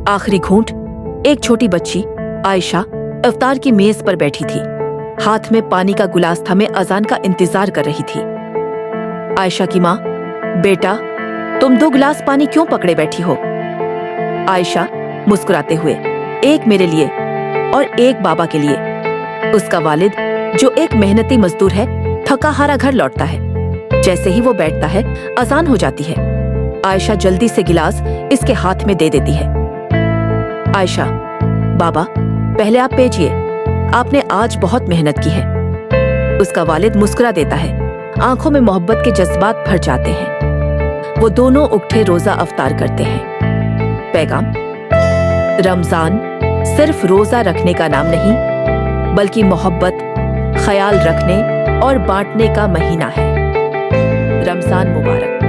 आखिरी घूंट। एक छोटी बच्ची आयशा इफ्तार की मेज पर बैठी थी, हाथ में पानी का गिलास थमे अजान का इंतजार कर रही थी। आयशा की माँ, बेटा तुम 2 गिलास पानी क्यों पकड़े बैठी हो? आयशा मुस्कुराते हुए, एक मेरे लिए और एक बाबा के लिए। उसका वालिद जो एक मेहनती मजदूर है, थका हारा घर लौटता है। जैसे ही वो बैठता है अजान हो जाती है। आयशा जल्दी से गिलास इसके हाथ में दे देती है। आयशा, बाबा पहले आप पेजिए, आपने आज बहुत मेहनत की है। उसका वालिद मुस्कुरा देता है, आंखों में मोहब्बत के जज्बात भर जाते हैं। वो दोनों उठे रोजा अफ्तार करते हैं। पैगाम: रमजान सिर्फ रोजा रखने का नाम नहीं, बल्कि मोहब्बत, ख्याल रखने और बांटने का महीना है। रमजान मुबारक।